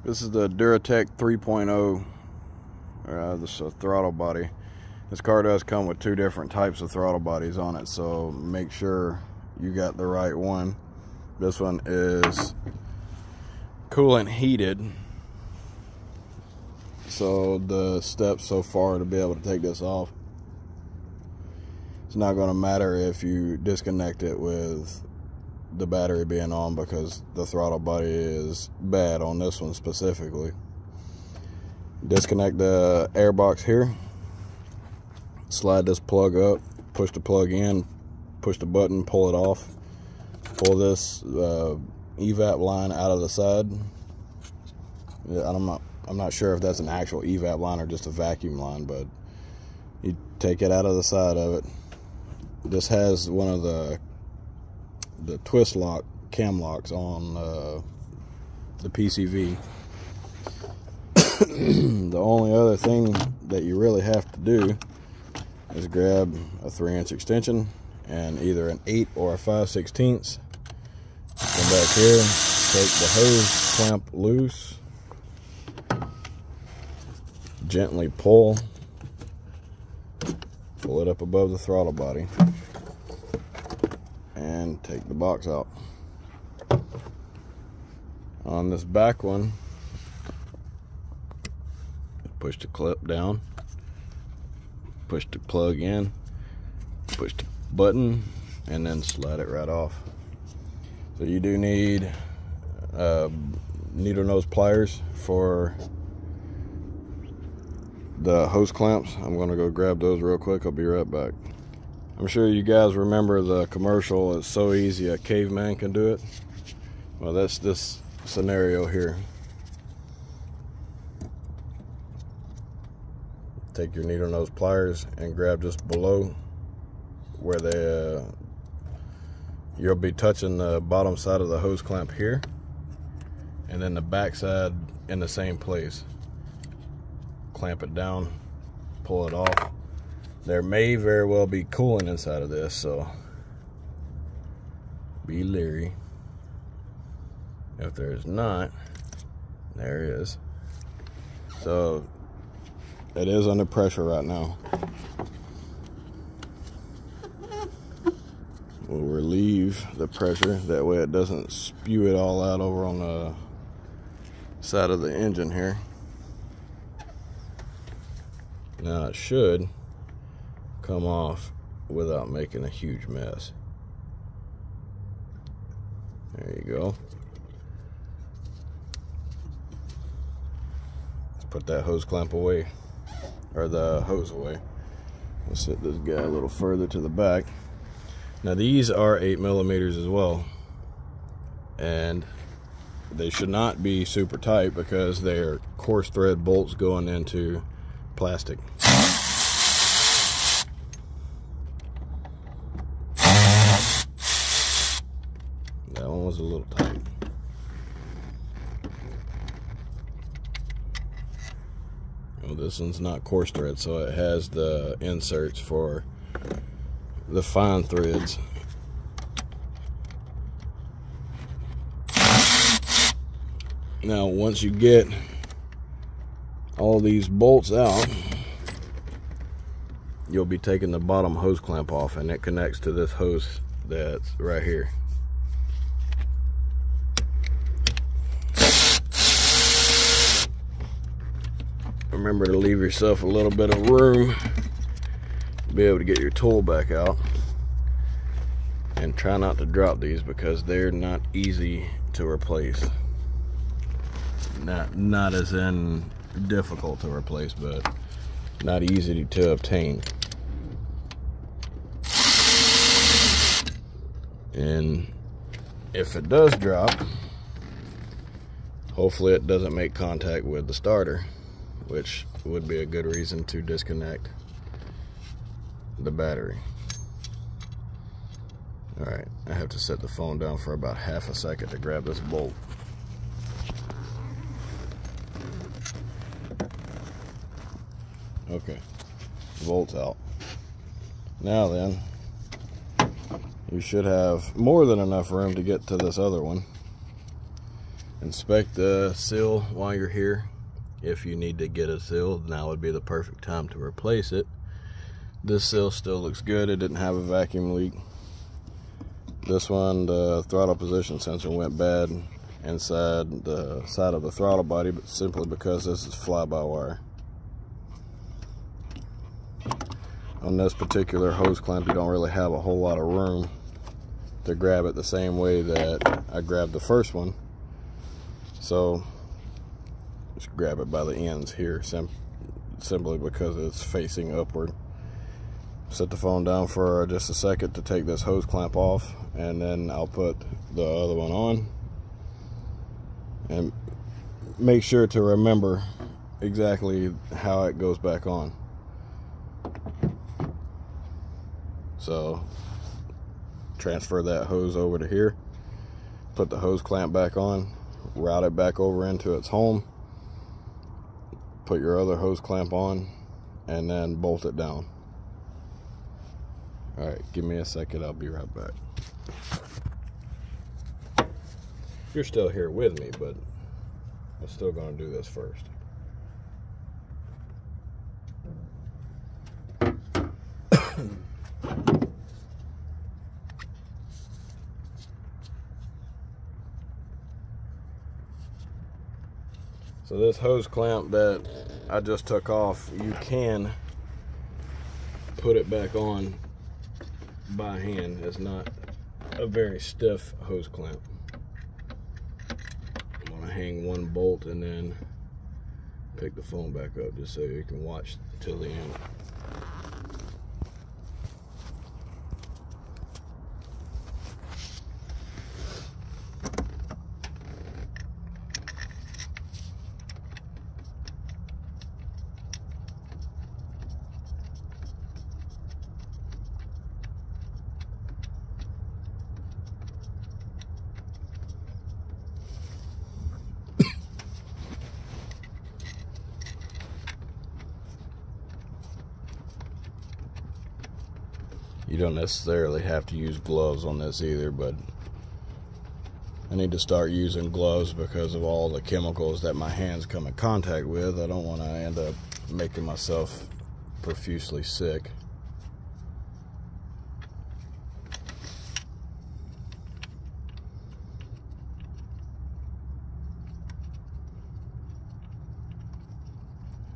This is the Duratec 3.0. This is a throttle body. This car does come with two different types of throttle bodies on it, so make sure you got the right one. This one is coolant heated, so the steps so far to be able to take this off, it's not going to matter if you disconnect it with the battery being on, because the throttle body is bad on this one specifically. Disconnect the air box here, slide this plug up, push the plug in, push the button, pull it off, pull this evap line out of the side. I'm not sure if that's an actual evap line or just a vacuum line, but you take it out of the side of it. This has one of the twist lock cam locks on the PCV. The only other thing that you really have to do is grab a 3-inch extension and either an 8 or a 5/16. Come back here, take the hose clamp loose, gently pull it up above the throttle body, and take the box out. On this back one, push the clip down, push the plug in, push the button, and then slide it right off. So you do need needle nose pliers for the hose clamps. I'm gonna go grab those real quick. I'll be right back. I'm sure you guys remember the commercial, "It's so easy a caveman can do it." Well, that's this scenario here. Take your needle nose pliers and grab just below where you'll be touching the bottom side of the hose clamp here, and then the back side in the same place. Clamp it down, pull it off. There may very well be coolant inside of this, so be leery. If there's not, there is. So it is under pressure right now. We'll relieve the pressure, that way it doesn't spew it all out over on the side of the engine here. Now it should come off without making a huge mess. There you go. Let's put that hose clamp away, or the hose away. We'll set this guy a little further to the back. Now these are 8mm as well, and they should not be super tight because they're coarse thread bolts going into plastic. That one was a little tight. Well, this one's not coarse thread, so it has the inserts for the fine threads. Now once you get all these bolts out, you'll be taking the bottom hose clamp off, and it connects to this hose that's right here. Remember to leave yourself a little bit of room to be able to get your tool back out, and try not to drop these because they're not easy to replace. Not as in difficult to replace, but not easy to obtain. And if it does drop, hopefully it doesn't make contact with the starter, which would be a good reason to disconnect the battery. Alright, I have to set the phone down for about half a second to grab this bolt. Okay, bolt's out. Now then, you should have more than enough room to get to this other one. Inspect the seal while you're here. If you need to get a seal, now would be the perfect time to replace it. This seal still looks good. It didn't have a vacuum leak. This one, the throttle position sensor went bad inside the side of the throttle body, but simply because this is fly-by-wire. On this particular hose clamp, you don't really have a whole lot of room to grab it the same way that I grabbed the first one. So just grab it by the ends here, simply because it's facing upward. Set the phone down for just a second to take this hose clamp off, and then I'll put the other one on. And make sure to remember exactly how it goes back on. So transfer that hose over to here, put the hose clamp back on, route it back over into its home, put your other hose clamp on, and then bolt it down. Alright, give me a second, I'll be right back. You're still here with me, but I'm still going to do this first. So this hose clamp that I just took off, you can put it back on by hand. It's not a very stiff hose clamp. I'm gonna hang one bolt and then pick the phone back up just so you can watch till the end. You don't necessarily have to use gloves on this either, but I need to start using gloves because of all the chemicals that my hands come in contact with. I don't want to end up making myself profusely sick.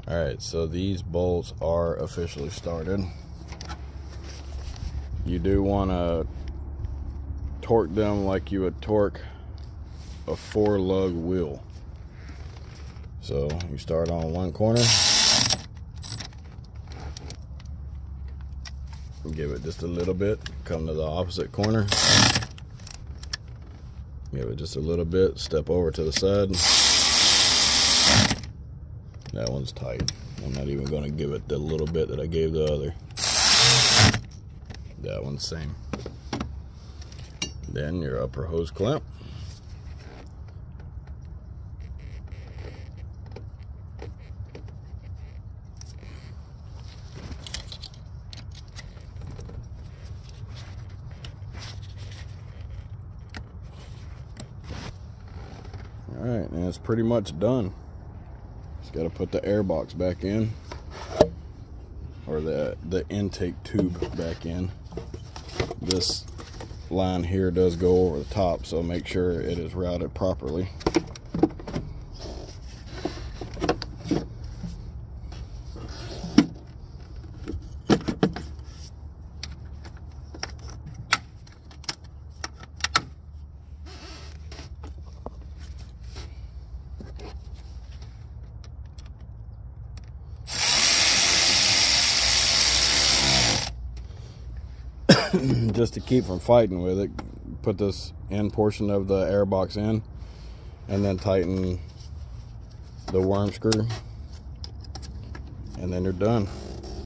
Alright, so these bolts are officially started. You do want to torque them like you would torque a 4-lug wheel. So you start on one corner, give it just a little bit, come to the opposite corner, give it just a little bit, step over to the side. That one's tight. I'm not even going to give it the little bit that I gave the other. That one's same. Then your upper hose clamp. Alright, and it's pretty much done. Just got to put the air box back in, or the intake tube back in. This line here does go over the top, so make sure it is routed properly. Just to keep from fighting with it, put this end portion of the air box in, and then tighten the worm screw, and then you're done.